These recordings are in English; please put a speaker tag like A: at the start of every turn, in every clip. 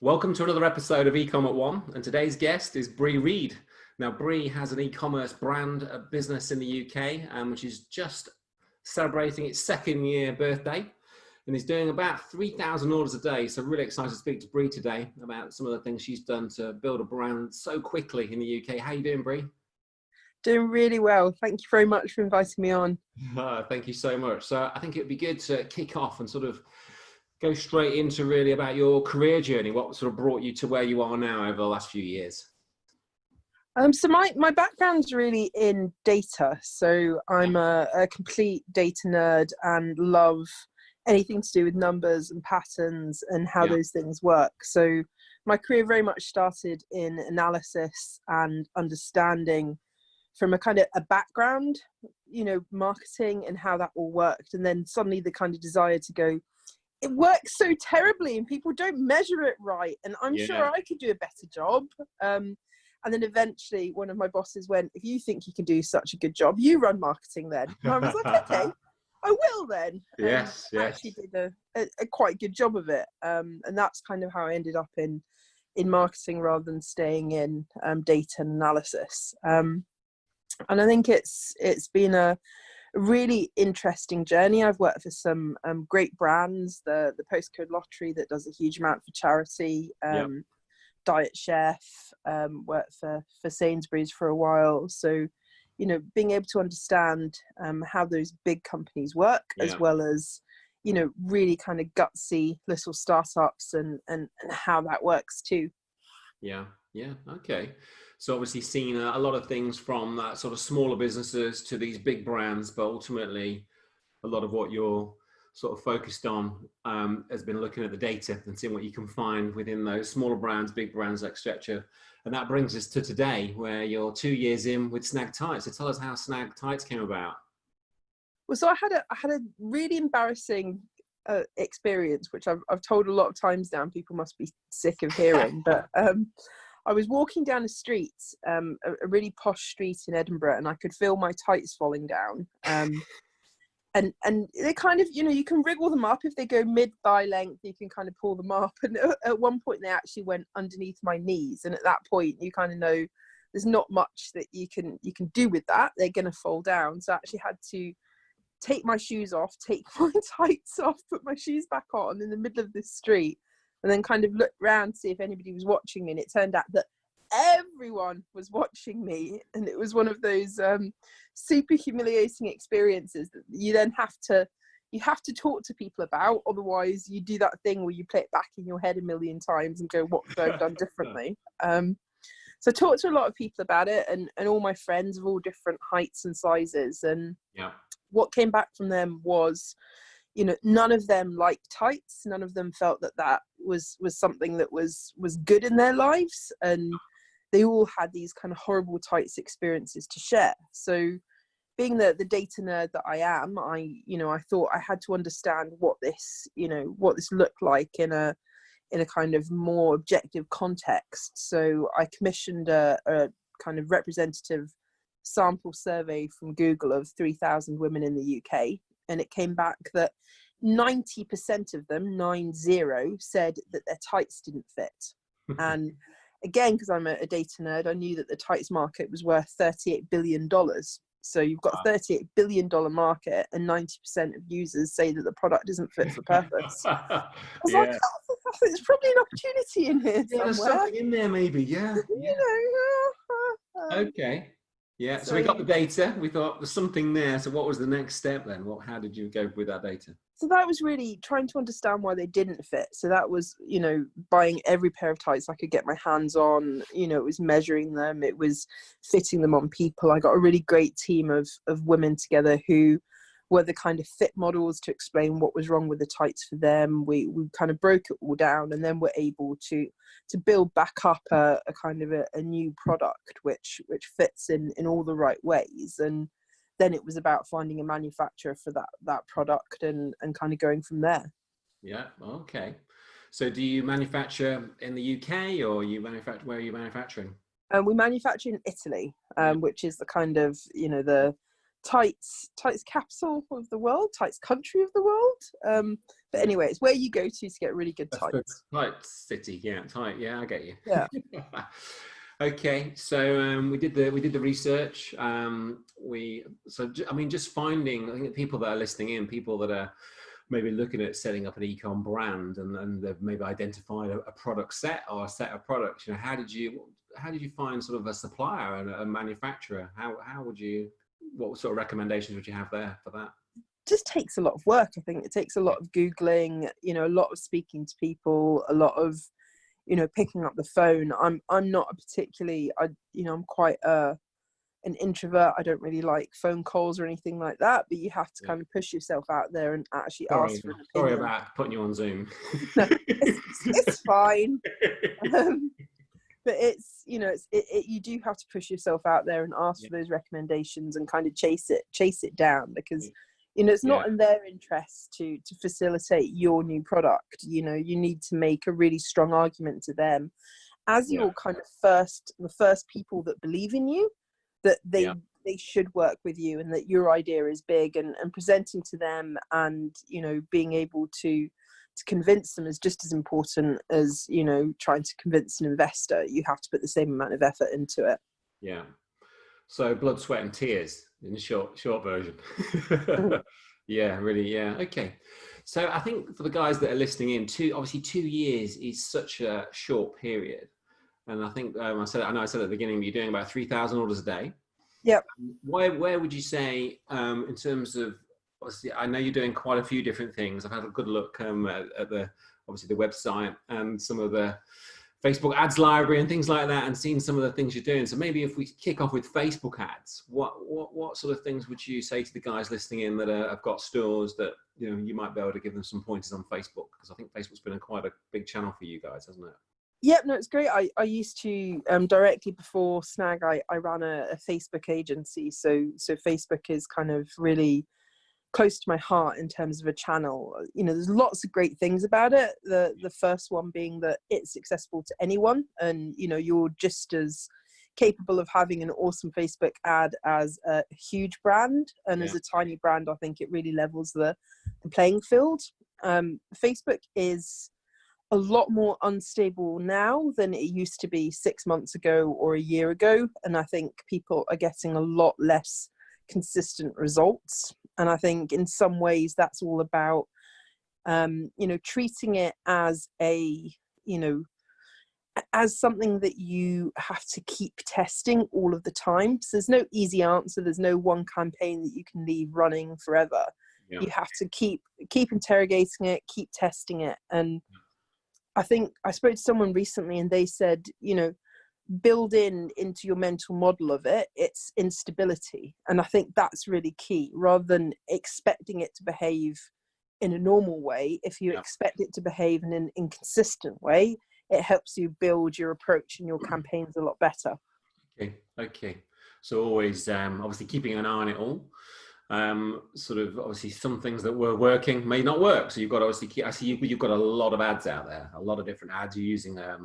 A: Welcome to another episode of eCom at One, and today's guest is Brie Read. Now, Brie has an e-commerce brand business in the UK, which is just celebrating its second year birthday, and is doing about 3,000 orders a day. So really excited to speak to Brie today about some of the things she's done to build a brand so quickly in the UK. How you doing, Brie?
B: Doing really well. Thank you very much for inviting me on.
A: Thank you so much. So I think it'd be good to kick off and sort of go straight into really about your career journey. What sort of brought you to where you are now over the last few years?
B: So my background's really in data. So I'm a complete data nerd and love anything to do with numbers and patterns and how those things work. So my career very much started in analysis and understanding from a kind of a background, marketing and how that all worked. And then suddenly the kind of desire to go, it works so terribly and people don't measure it right. And I'm sure I could do a better job. And then eventually one of my bosses went, if you think you can do such a good job, you run marketing then. And I was like, okay, I will then.
A: Yes.
B: Actually did a quite good job of it. And that's kind of how I ended up in marketing rather than staying in data and analysis. And I think it's been a really interesting journey. I've worked for some great brands, the Postcode Lottery that does a huge amount for charity, Diet Chef, worked for Sainsbury's for a while. So, being able to understand how those big companies work, as well as, really kind of gutsy little startups and how that works too.
A: Yeah. Okay. So obviously seen a lot of things from that sort of smaller businesses to these big brands, but ultimately a lot of what you're sort of focused on has been looking at the data and seeing what you can find within those smaller brands, big brands, etc. And that brings us to today, where you're 2 years in with SNAG Tights. So tell us how SNAG Tights came about.
B: Well, so I had a really embarrassing experience, which I've told a lot of times now, and people must be sick of hearing. But I was walking down a street, a really posh street in Edinburgh, and I could feel my tights falling down. And they kind of, you can wriggle them up if they go mid-thigh length. You can kind of pull them up, and at one point they actually went underneath my knees. And at that point, you kind of know there's not much that you can do with that. They're going to fall down. So I actually had to take my shoes off, take my tights off, put my shoes back on in the middle of this street, and then kind of look around to see if anybody was watching me. And it turned out that everyone was watching me, and it was one of those super humiliating experiences that you then have to talk to people about. Otherwise you do that thing where you play it back in your head a million times and go, what could I have done differently? So I talked to a lot of people about it, and all my friends of all different heights and sizes, and what came back from them was, none of them liked tights. None of them felt that was something that was good in their lives, and they all had these kind of horrible tights experiences to share. So being the data nerd that I am, I thought I had to understand what this looked like in a kind of more objective context. So I commissioned a kind of representative sample survey from Google of 3,000 women in the UK, and it came back that 90% of them, 90, said that their tights didn't fit. And again, because I'm a data nerd, I knew that the tights market was worth $38 billion. So you've got a $38 billion market, and 90% of users say that the product isn't fit for purpose. I was like, oh, there's probably an opportunity in here somewhere.
A: There's something in there maybe, Okay. Yeah, so we got the data. We thought there's something there. So what was the next step then? How did you go with that data?
B: So that was really trying to understand why they didn't fit. So that was, buying every pair of tights I could get my hands on. It was measuring them. It was fitting them on people. I got a really great team of women together who were the kind of fit models to explain what was wrong with the tights for them. We kind of broke it all down, and then we're able to build back up a kind of a new product which fits in all the right ways. And then it was about finding a manufacturer for that product and kind of going from there.
A: Yeah. Okay. So do you manufacture in the UK, or where are you manufacturing?
B: We manufacture in Italy, which is the kind of, Tights capital of the world, Tights country of the world. But anyway, it's where you go to get really good
A: That's the
B: tights.
A: tight city, yeah, tight, yeah, I get you.
B: Yeah.
A: Okay, so we did the research. I mean, just finding, I think the people that are listening in, people that are maybe looking at setting up an e-com brand, and they've maybe identified a product set or a set of products. You know, how did you find sort of a supplier and a manufacturer? How would you, what sort of recommendations would you have there for that?
B: Just takes a lot of work. I think it takes a lot of Googling, you know, a lot of speaking to people, a lot of, you know, picking up the phone. I'm not a particularly, I'm quite an introvert. I don't really like phone calls or anything like that, but you have to kind of push yourself out there and actually ask for an
A: Sorry
B: opinion.
A: about putting you on Zoom.
B: No, it's fine. But it's, you know, you do have to push yourself out there and ask for those recommendations and kind of chase it down, because, you know, it's not in their interest to facilitate your new product. You know, you need to make a really strong argument to them as your kind of the first people that believe in you, that they should work with you and that your idea is big, and presenting to them, and, you know, being able to convince them is just as important as, you know, trying to convince an investor. You have to put the same amount of effort into it.
A: Yeah. So blood, sweat, and tears in the short version. Yeah, really. Yeah. Okay. So I think for the guys that are listening in, obviously 2 years is such a short period, and I think I know I said at the beginning, you're doing about 3,000 orders a day.
B: Yep.
A: Where would you say, in terms of, obviously, I know you're doing quite a few different things. I've had a good look at the website and some of the Facebook ads library and things like that, and seen some of the things you're doing. So maybe if we kick off with Facebook ads, what sort of things would you say to the guys listening in that have got stores that, you know, you might be able to give them some pointers on Facebook? Because I think Facebook's been quite a big channel for you guys, hasn't it?
B: Yep, no, it's great. I used to, directly before Snag, I ran a Facebook agency. So Facebook is kind of really close to my heart in terms of a channel. You know, there's lots of great things about it. The first one being that it's accessible to anyone, and, you know, you're just as capable of having an awesome Facebook ad as a huge brand. And as a tiny brand, I think it really levels the playing field. Facebook is a lot more unstable now than it used to be 6 months ago or a year ago. And I think people are getting a lot less consistent results. And I think in some ways that's all about, you know, treating it as as something that you have to keep testing all of the time. So there's no easy answer. There's no one campaign that you can leave running forever. You have to keep interrogating it, keep testing it. And I think I spoke to someone recently and they said, you know, build into your mental model of it's instability. And I think that's really key, rather than expecting it to behave in a normal way. If you expect it to behave in an inconsistent way, it helps you build your approach and your campaigns a lot better.
A: Okay. So always, obviously keeping an eye on it all. Sort of, obviously some things that were working may not work. So you've got to obviously I see you've got a lot of ads out there, a lot of different ads. You're using a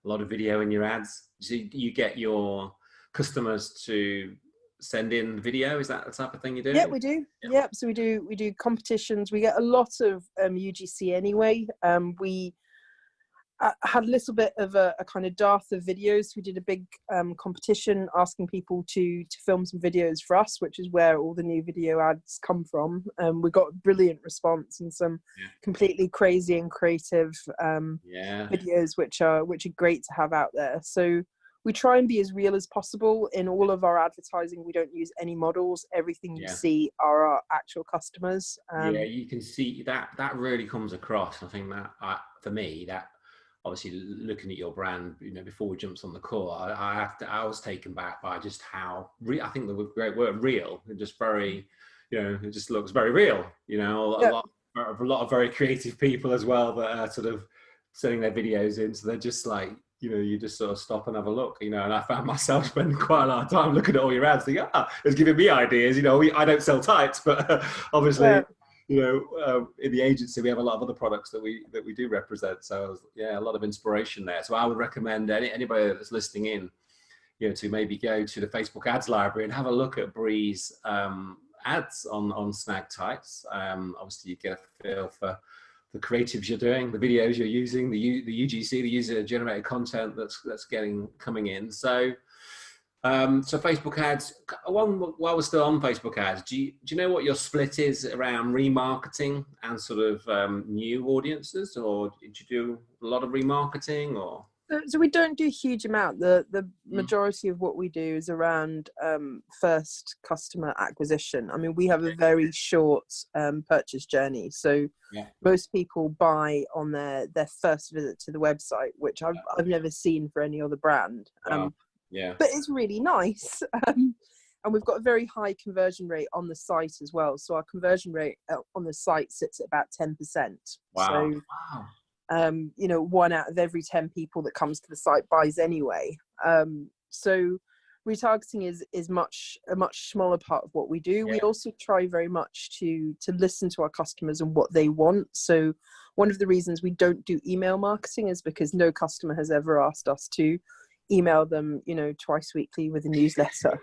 A: lot of video in your ads. So you get your customers to send in video. Is that the type of thing you do?
B: Yeah, we do. Yep. So we do competitions. We get a lot of UGC anyway. We had a little bit of a kind of dearth of videos. We did a big competition asking people to film some videos for us, which is where all the new video ads come from. We got a brilliant response and some completely crazy and creative videos, which are great to have out there. So we try and be as real as possible in all of our advertising. We don't use any models. Everything you see are our actual customers.
A: You can see that really comes across. I think that for me, that obviously looking at your brand, you know, before we jumped on the call, I was taken back by just how I think the great word real, and just very, you know, it just looks very real. You know, a lot of very creative people as well that are sort of sending their videos in. So they're just like, you know, you just sort of stop and have a look, you know, and I found myself spending quite a lot of time looking at all your ads, thinking, it's giving me ideas. You know, I don't sell tights, but obviously, you know, in the agency, we have a lot of other products that we do represent. So a lot of inspiration there. So I would recommend anybody that's listening in, you know, to maybe go to the Facebook ads library and have a look at Brie's ads on Snag Tights. Obviously, you get a feel for the creatives you're doing, the videos you're using, the UGC, the user generated content that's coming in. So so Facebook ads. While we're still on Facebook ads, do you know what your split is around remarketing and sort of new audiences, or did you do a lot of remarketing or?
B: So we don't do a huge amount. The majority of what we do is around first customer acquisition. I mean, we have a very short purchase journey. So most people buy on their first visit to the website, which I've never seen for any other brand.
A: Wow.
B: But it's really nice. And we've got a very high conversion rate on the site as well. So our conversion rate on the site sits at about 10%.
A: Wow.
B: So,
A: wow.
B: 1 out of every 10 people that comes to the site buys anyway. So retargeting is a much smaller part of what we do. We also try very much to listen to our customers and what they want. So one of the reasons we don't do email marketing is because no customer has ever asked us to email them, twice weekly with a newsletter.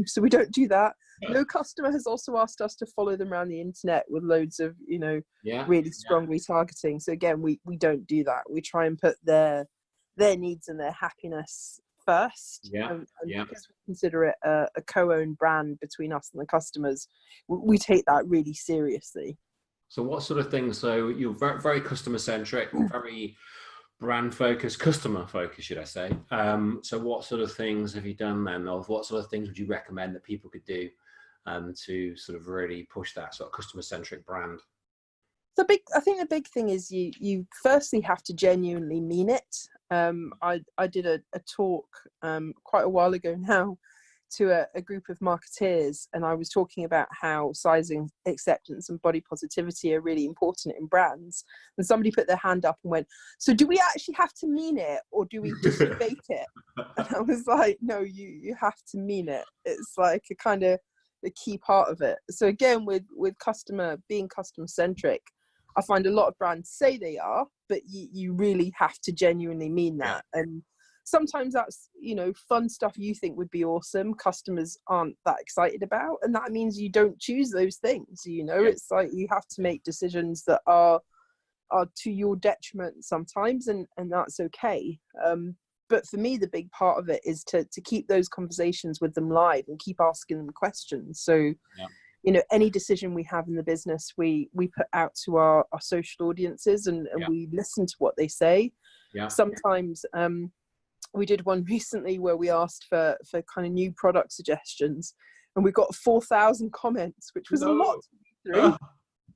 B: So we don't do that. No customer has also asked us to follow them around the internet with loads of, really strong retargeting. So again, we don't do that. We try and put their needs and their happiness first. And because we consider it a co-owned brand between us and the customers, we take that really seriously.
A: So what sort of things? So you're very, very customer centric, very brand focused, customer focused, should I say? So what sort of things have you done then, or what sort of things would you recommend that people could do to sort of really push that sort of customer centric brand?
B: I think the big thing is you firstly have to genuinely mean it. I did a talk quite a while ago now to a group of marketeers, and I was talking about how sizing, acceptance and body positivity are really important in brands, and somebody put their hand up and went, so do we actually have to mean it, or do we just debate it? And I was like, no, you have to mean it. It's like a kind of the key part of it. So again, with being customer centric, I find a lot of brands say they are, but you really have to genuinely mean that. And sometimes that's, fun stuff you think would be awesome, customers aren't that excited about, and that means you don't choose those things. It's like you have to make decisions that are to your detriment sometimes, and that's okay. But for me, the big part of it is to keep those conversations with them live and keep asking them questions. So any decision we have in the business, we put out to our social audiences, and we listen to what they say. Sometimes we did one recently where we asked for kind of new product suggestions, and we got 4,000 comments, which was a lot to read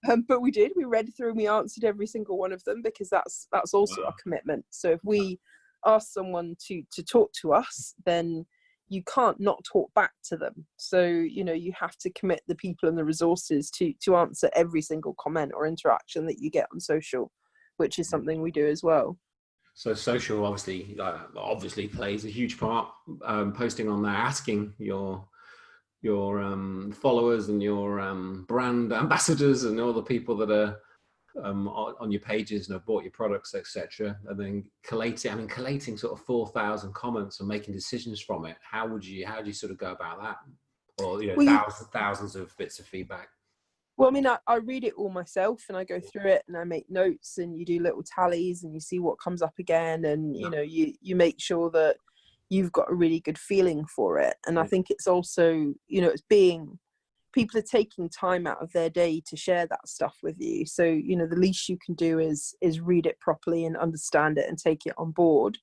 B: through. But we read through and we answered every single one of them, because that's also our commitment. So if we ask someone to talk to us, then you can't not talk back to them. So you have to commit the people and the resources to answer every single comment or interaction that you get on social, which is something we do as well.
A: So social obviously plays a huge part. Posting on there, asking your followers and your brand ambassadors and all the people that are on your pages and have bought your products, etc., and then collating sort of 4,000 comments and making decisions from it. How do you sort of go about that? Or thousands of bits of feedback.
B: Well, I mean, I read it all myself, and I go through it and I make notes, and you do little tallies and you see what comes up again, and you make sure that you've got a really good feeling for it. And I think it's also, it's people are taking time out of their day to share that stuff with you. So, the least you can do is read it properly and understand it and take it on board,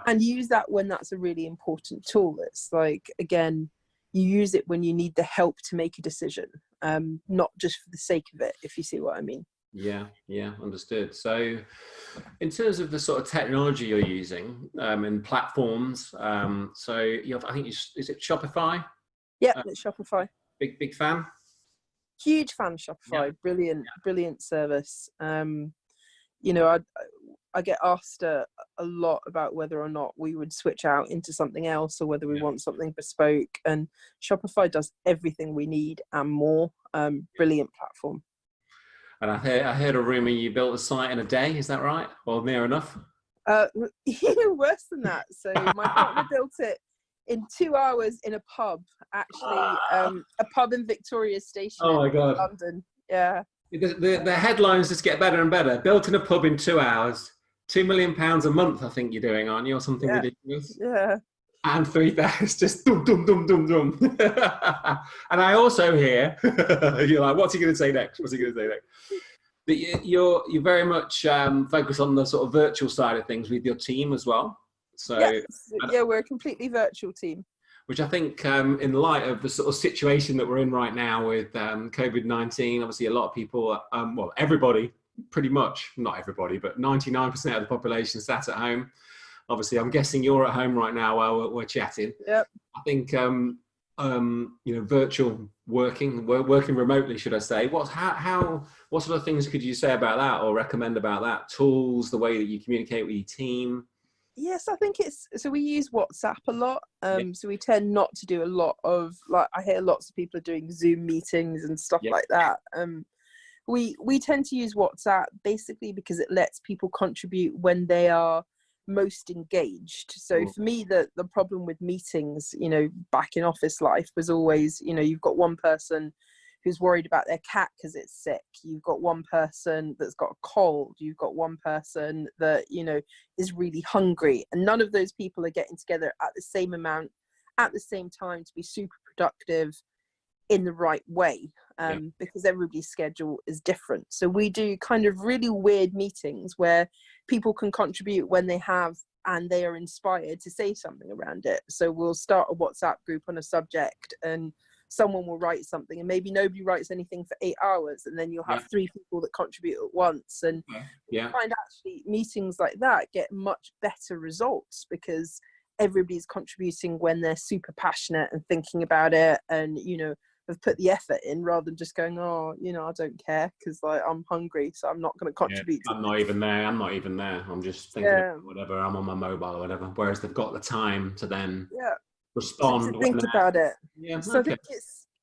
B: and use that when that's a really important tool. It's like, again, you use it when you need the help to make a decision, not just for the sake of it, if you see what I mean.
A: Yeah, understood. So in terms of the sort of technology you're using and platforms, so I think is it Shopify?
B: Yeah, it's Shopify.
A: Big fan?
B: Huge fan of Shopify. Brilliant service. I get asked a lot about whether or not we would switch out into something else, or whether we want something bespoke, and Shopify does everything we need and more. Brilliant platform.
A: And I heard a rumor you built a site in a day. Is that right? Or near enough?
B: Worse than that. So my partner built it in 2 hours in a pub, actually, a pub in Victoria Station
A: Oh my
B: in
A: God.
B: London. Yeah.
A: The headlines just get better and better. Built in a pub in 2 hours, £2 million a month, I think you're doing, aren't you, or something
B: Yeah.
A: ridiculous?
B: Yeah.
A: And 3,000, just dum dum dum dum dum. And I also hear, you're like, what's he going to say next? What's he going to say next? But you're very much focused on the sort of virtual side of things with your team as well. So
B: Yes. Yeah, we're a completely virtual team.
A: which I think, in light of the sort of situation that we're in right now with COVID-19, obviously a lot of people, well, everybody, pretty much, not everybody, but 99% of the population sat at home. Obviously, I'm guessing you're at home right now while we're chatting.
B: Yep.
A: I think, virtual working remotely, should I say? What sort of things could you say about that or recommend about that? Tools, the way that you communicate with your team?
B: Yes, I think so we use WhatsApp a lot.
A: Yeah.
B: So we tend not to do a lot of, like, I hear lots of people are doing Zoom meetings and stuff
A: Yeah.
B: like that. We tend to use WhatsApp basically because it lets people contribute when they are most engaged. So for me, the problem with meetings, back in office life was always, you've got one person who's worried about their cat because it's sick. You've got one person that's got a cold. You've got one person that, is really hungry. And none of those people are getting together at the same amount, at the same time to be super productive in the right way, because everybody's schedule is different. So we do kind of really weird meetings where people can contribute when they have and they are inspired to say something around it. So we'll start a WhatsApp group on a subject and someone will write something and maybe nobody writes anything for 8 hours, and then you'll have 3 people that contribute at once. And you find actually meetings like that get much better results because everybody's contributing when they're super passionate and thinking about it and, have put the effort in rather than just going, I don't care because I'm hungry, so I'm not going to contribute.
A: I'm not even there. I'm just thinking of whatever. I'm on my mobile or whatever. Whereas they've got the time to then respond.
B: To think about it.
A: Yeah.
B: So I think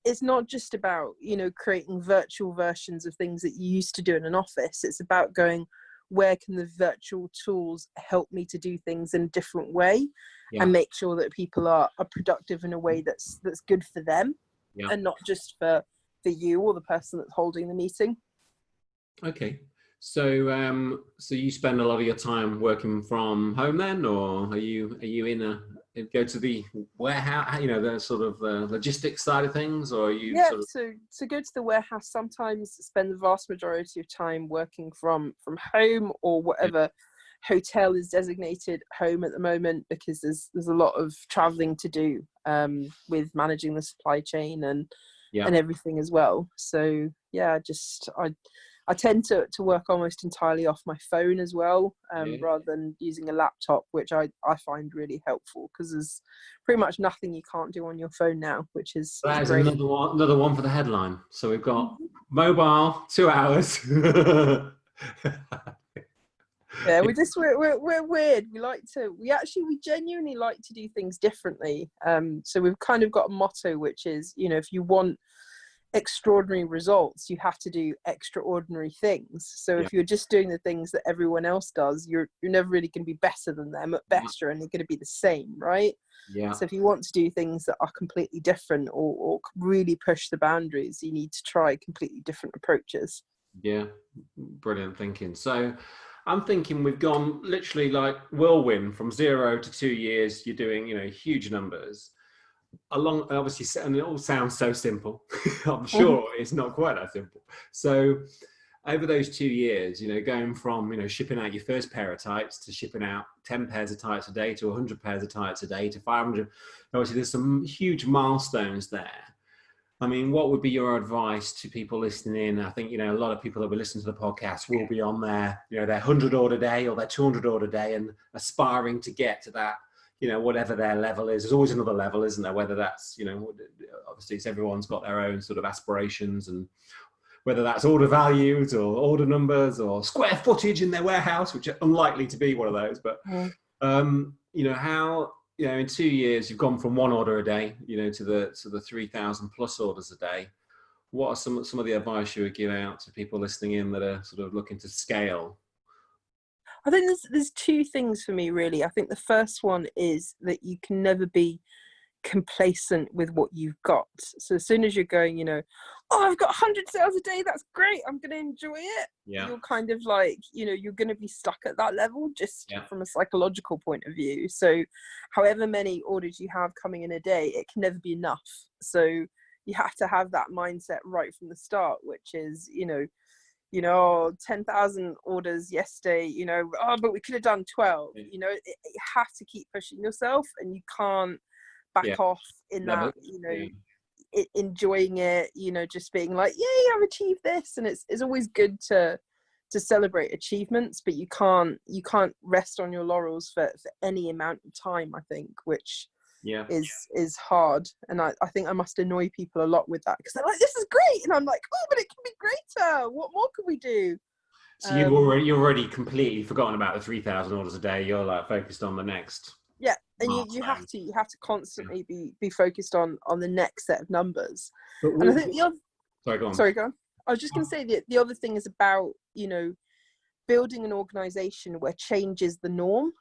B: it's not just about, creating virtual versions of things that you used to do in an office. It's about going, where can the virtual tools help me to do things in a different way and make sure that people are productive in a way that's good for them and not just for you or the person that's holding the meeting.
A: Okay. So so you spend a lot of your time working from home then, or are you in go to the warehouse, the sort of logistics side of things, or are you
B: so go to the warehouse, sometimes spend the vast majority of time working from home or whatever hotel is designated home at the moment, because there's a lot of traveling to do with managing the supply chain and everything as well. So I tend to work almost entirely off my phone as well, rather than using a laptop, which I find really helpful because there's pretty much nothing you can't do on your phone now, which is great.
A: Another one for the headline. So we've got mobile, 2 hours.
B: Yeah, we're weird. We genuinely like to do things differently. So we've kind of got a motto, which is, if you want extraordinary results, you have to do extraordinary things. So if you're just doing the things that everyone else does, you're never really going to be better than them. At best, you're only going to be the same, right?
A: Yeah.
B: So if you want to do things that are completely different or really push the boundaries, you need to try completely different approaches.
A: Yeah, brilliant thinking. So I'm thinking we've gone literally like whirlwind from 0 to 2 years. You're doing, huge numbers. Obviously, and it all sounds so simple. I'm sure it's not quite that simple. So over those 2 years, going from, shipping out your first pair of tights to shipping out 10 pairs of tights a day to 100 pairs of tights a day to 500, obviously there's some huge milestones there. I mean, what would be your advice to people listening in? I think, a lot of people that will listen to the podcast will be on their, their 100 order day or their 200 order day and aspiring to get to that, whatever their level is. There's always another level, isn't there? Whether that's, obviously everyone's got their own sort of aspirations, and whether that's order values or order numbers or square footage in their warehouse, which are unlikely to be one of those. But, how, in 2 years, you've gone from 1 order a day, to the 3,000 plus orders a day. What are some of the advice you would give out to people listening in that are sort of looking to scale?
B: I think there's 2 things for me, really. I think the first one is that you can never be complacent with what you've got. So as soon as you're going, oh, I've got 100 sales a day, that's great, I'm going to enjoy it.
A: Yeah.
B: You're kind of like, you're going to be stuck at that level just
A: Yeah.
B: from a psychological point of view. So however many orders you have coming in a day, it can never be enough. So you have to have that mindset right from the start, which is, 10,000 orders yesterday, but we could have done 12. You have to keep pushing yourself, and you can't back off in that, enjoying it, just being like, yay, I've achieved this. And it's always good to celebrate achievements, but you can't rest on your laurels for any amount of time, I think, which is hard. And I think I must annoy people a lot with that, because they're like, this is great, and I'm like, oh, but it can be greater, what more can we do?
A: So you're already completely forgotten about the 3,000 orders a day. You're like focused on the next.
B: Yeah, and you have to constantly be focused on the next set of numbers. And I think the other sorry, go on. I was just going to say that the other thing is about building an organization where change is the norm.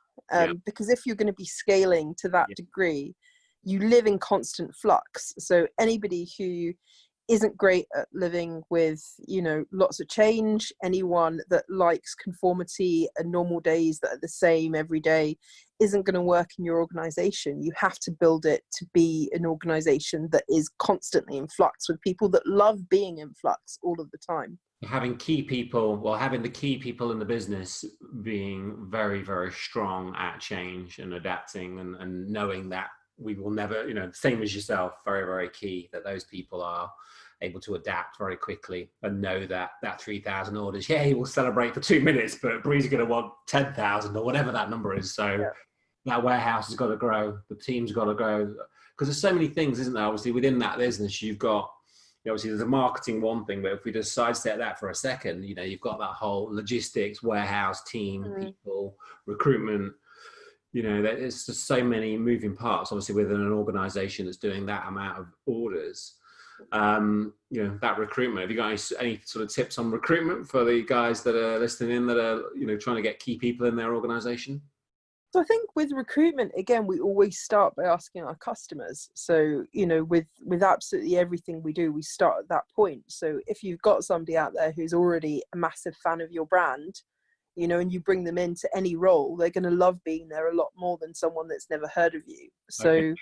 B: Because if you're going to be scaling to that degree, you live in constant flux. So anybody who isn't great at living with lots of change, anyone that likes conformity and normal days that are the same every day, isn't going to work in your organization. You have to build it to be an organization that is constantly in flux, with people that love being in flux all of the time.
A: Having the key people in the business being very, very strong at change and adapting, and knowing that we will never, same as yourself, very, very key that those people are able to adapt very quickly and know that 3,000 orders, we'll celebrate for 2 minutes, but Brie's going to want 10,000 or whatever that number is. So that warehouse has got to grow, the team's got to grow, because there's so many things, isn't there? Obviously within that business, you've got, obviously there's a marketing one thing, but if we just sidestep that for a second, you've got that whole logistics, warehouse, team, people, recruitment, there's just so many moving parts, obviously within an organization that's doing that amount of orders. That recruitment, have you got any sort of tips on recruitment for the guys that are listening in, that are, trying to get key people in their organization?
B: So I think with recruitment, again, we always start by asking our customers. So, with absolutely everything we do, we start at that point. So if you've got somebody out there who's already a massive fan of your brand, and you bring them into any role, they're going to love being there a lot more than someone that's never heard of you. So,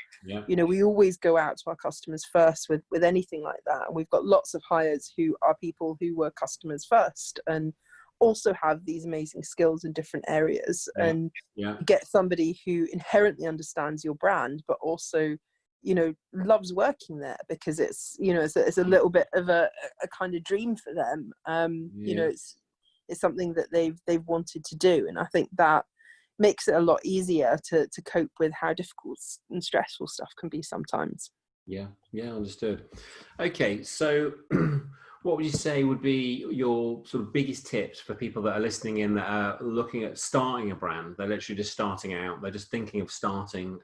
B: we always go out to our customers first with anything like that. And we've got lots of hires who are people who were customers first and also have these amazing skills in different areas. And get somebody who inherently understands your brand, but also, loves working there, because it's, it's a little bit of a kind of dream for them. It's something that they've wanted to do, and I think that makes it a lot easier to cope with how difficult and stressful stuff can be sometimes.
A: Understood. Okay, so what would you say would be your sort of biggest tips for people that are listening in, that are looking at starting a brand? They're literally just starting out, they're just thinking of starting,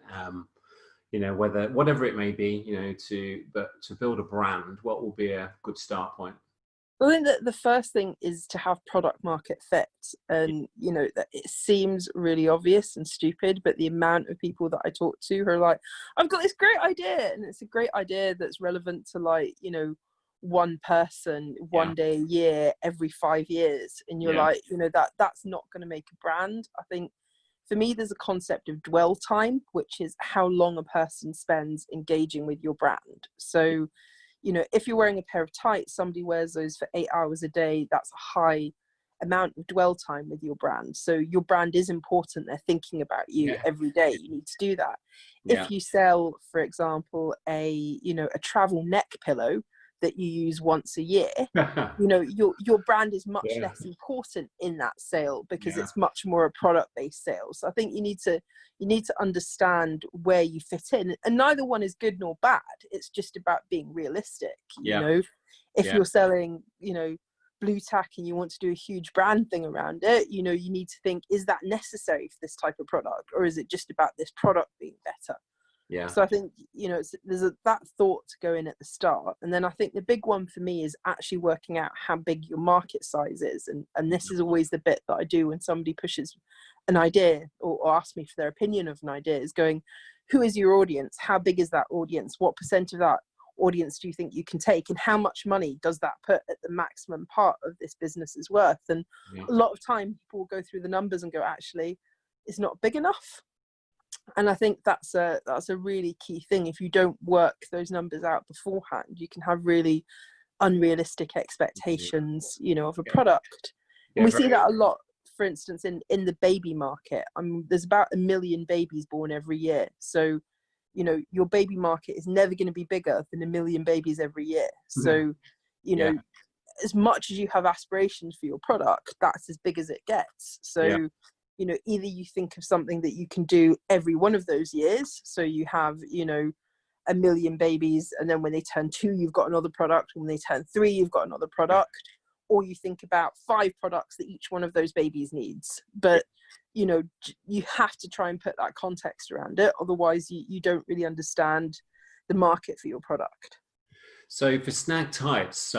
A: whatever it may be, to build a brand. What will be a good start point?
B: I think that the first thing is to have product market fit. And, that it seems really obvious and stupid, but the amount of people that I talk to who are like, I've got this great idea, and it's a great idea that's relevant to, like, one person, one day a year, every 5 years. And you're like, that's not going to make a brand. I think for me, there's a concept of dwell time, which is how long a person spends engaging with your brand. So, if you're wearing a pair of tights, somebody wears those for 8 hours a day, that's a high amount of dwell time with your brand. So your brand is important. They're thinking about you every day. You need to do that. If you sell, for example, a travel neck pillow that you use once a year, your brand is much less important in that sale, because it's much more a product-based sale. So I think you need to understand where you fit in, and neither one is good nor bad. It's just about being realistic. If you're selling, blue tack, and you want to do a huge brand thing around it, you need to think, is that necessary for this type of product, or is it just about this product being better? So I think, there's that thought to go in at the start. And then I think the big one for me is actually working out how big your market size is. And this is always the bit that I do when somebody pushes an idea or asks me for their opinion of an idea, is going, who is your audience? How big is that audience? What percent of that audience do you think you can take? And how much money does that put at the maximum part of this business's worth? And a lot of time people will go through the numbers and go, actually, it's not big enough. And I think that's a really key thing. If you don't work those numbers out beforehand, you can have really unrealistic expectations, of a product. And we see that a lot, for instance, in the baby market. There's about 1 million babies born every year. So, your baby market is never going to be bigger than 1 million babies every year. So, as much as you have aspirations for your product, that's as big as it gets. So, either you think of something that you can do every one of those years. So you have, 1 million babies, and then when they turn 2, you've got another product. When they turn 3, you've got another product. Or you think about 5 products that each one of those babies needs. But, you have to try and put that context around it. Otherwise, you don't really understand the market for your product.
A: So for SNAG Tights,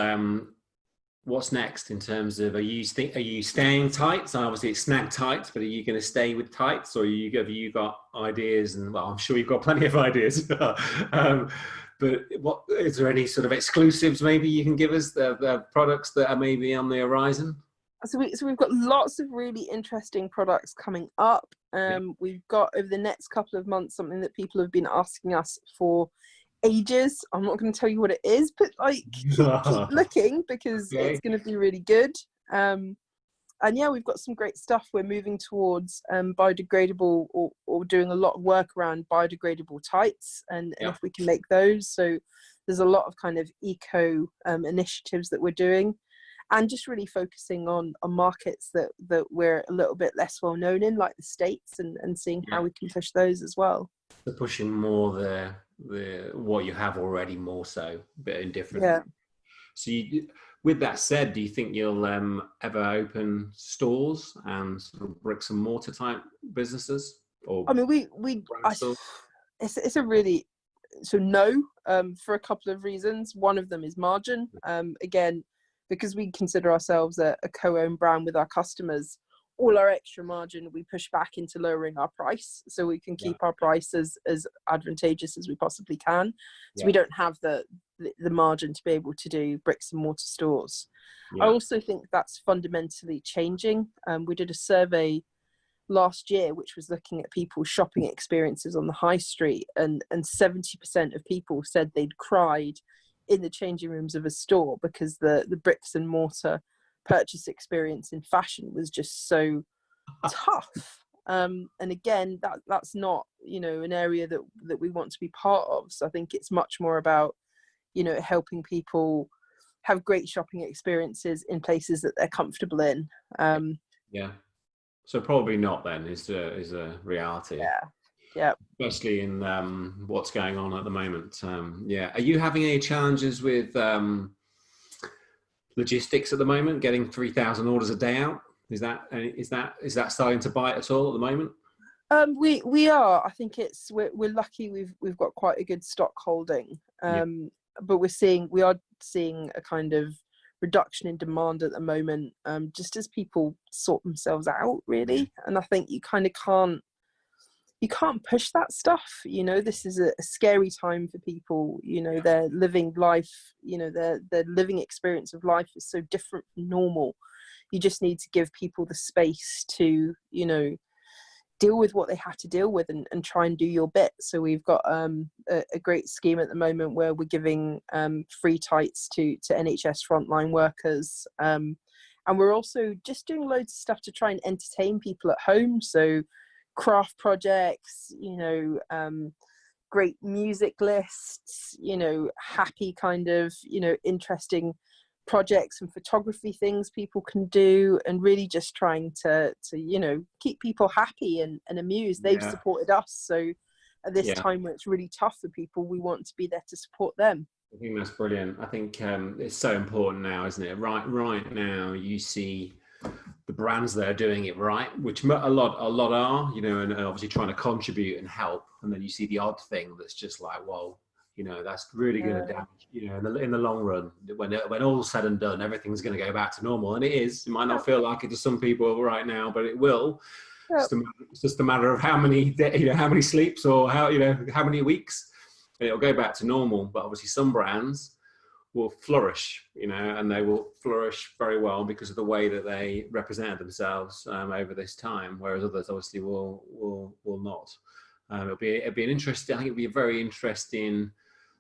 A: what's next in terms of, are you staying tights? Obviously it's SNAG Tights, but are you going to stay with tights, or have you got ideas? And well, I'm sure you've got plenty of ideas. But what is there any sort of exclusives maybe you can give us, the products that are maybe on the horizon?
B: So we've got lots of really interesting products coming up. We've got, over the next couple of months, something that people have been asking us for ages. I'm not going to tell you what it is, but keep looking, because it's going to be really good. And we've got some great stuff. We're moving towards biodegradable, or doing a lot of work around biodegradable tights, and if we can make those. So there's a lot of kind of eco initiatives that we're doing, and just really focusing on markets that we're a little bit less well known in, like the States, and seeing how we can push those as well.
A: So pushing more the what you have already, more so, but in different. So with that said, do you think you'll ever open stores and sort of bricks and mortar type businesses? Or
B: it's a really, so no, for a couple of reasons. One of them is margin. Again, because we consider ourselves a co-owned brand with our customers, all our extra margin we push back into lowering our price, so we can keep our price as advantageous as we possibly can. So we don't have the margin to be able to do bricks and mortar stores. I also think that's fundamentally changing. We did a survey last year which was looking at people's shopping experiences on the high street, and 70% of people said they'd cried in the changing rooms of a store because the bricks and mortar purchase experience in fashion was just so tough. And again, that's not, an area that we want to be part of. So I think it's much more about, helping people have great shopping experiences in places that they're comfortable in.
A: So probably not then is a reality.
B: Yeah.
A: Especially in what's going on at the moment. Are you having any challenges with logistics at the moment, getting 3,000 orders a day out? Is that starting to bite at all at the moment?
B: We are. I think we're lucky. We've got quite a good stock holding, but we are seeing a kind of reduction in demand at the moment, just as people sort themselves out, really. And I think you kind of can't push that stuff. This is a scary time for people. They're living life, their living experience of life is so different from normal. You just need to give people the space to, deal with what they have to deal with, and try and do your bit. So we've got a great scheme at the moment where we're giving free tights to NHS frontline workers. And we're also just doing loads of stuff to try and entertain people at home. So craft projects, great music lists, happy kind of, interesting projects and photography things people can do, and really just trying to keep people happy and amused. They've supported us, so at this time where it's really tough for people, we want to be there to support them.
A: I think that's brilliant. I think it's so important now, isn't it? Right now you see the brands that are doing it right, which a lot are, and obviously trying to contribute and help, and then you see the odd thing that's just like, whoa, that's really going to damage, in the long run, when all's said and done, everything's going to go back to normal. And it is. It might not feel like it to some people right now, but it will.
B: Yep.
A: It's just a matter of how many how many sleeps or how many weeks, and it'll go back to normal. But obviously, some brands will flourish, and they will flourish very well because of the way that they represent themselves over this time, whereas others obviously will not. It'll be an interesting. I think it'll be a very interesting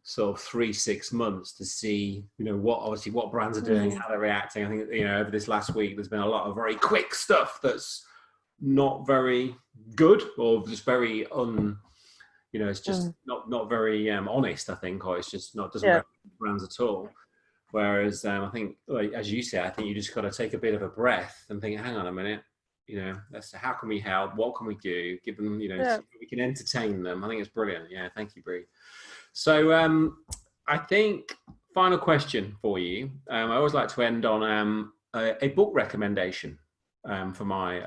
A: sort of 3-6 months to see, what brands are doing, how they're reacting. I think over this last week, there's been a lot of very quick stuff that's not very good or just very it's just not very honest, I think, or it's just doesn't represent brands at all. Whereas I think, like, as you say, I think you just got to take a bit of a breath and think, hang on a minute, how can we help? What can we do? Give them, so we can entertain them. I think it's brilliant. Yeah, thank you, Brie. So I think final question for you. I always like to end on a book recommendation for my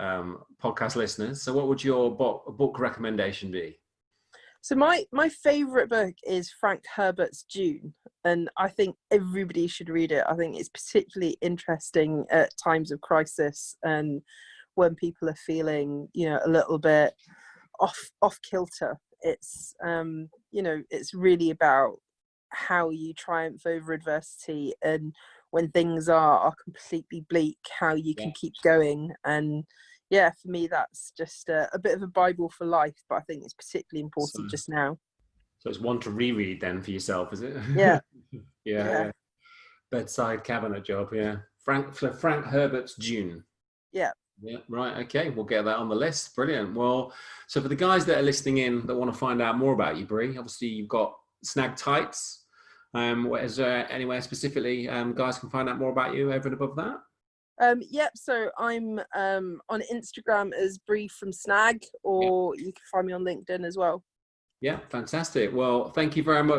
A: podcast listeners. So what would your book recommendation be?
B: So my favorite book is Frank Herbert's June, and I think everybody should read it. I think it's particularly interesting at times of crisis and when people are feeling, a little bit off kilter. It's it's really about how you triumph over adversity, and when things are completely bleak, how you can keep going. And for me, that's just a bit of a Bible for life, but I think it's particularly important just now.
A: So it's one to reread then for yourself, is it?
B: Yeah.
A: Yeah. Bedside cabinet job, yeah. Frank Herbert's June.
B: Yeah.
A: Yeah, right. Okay, we'll get that on the list. Brilliant. Well, so for the guys that are listening in that want to find out more about you, Brie, obviously you've got SNAG Tights. Is there anywhere specifically guys can find out more about you over and above that?
B: So I'm on Instagram as Brie from Snag, or you can find me on LinkedIn as well.
A: Yeah, fantastic. Well, thank you very much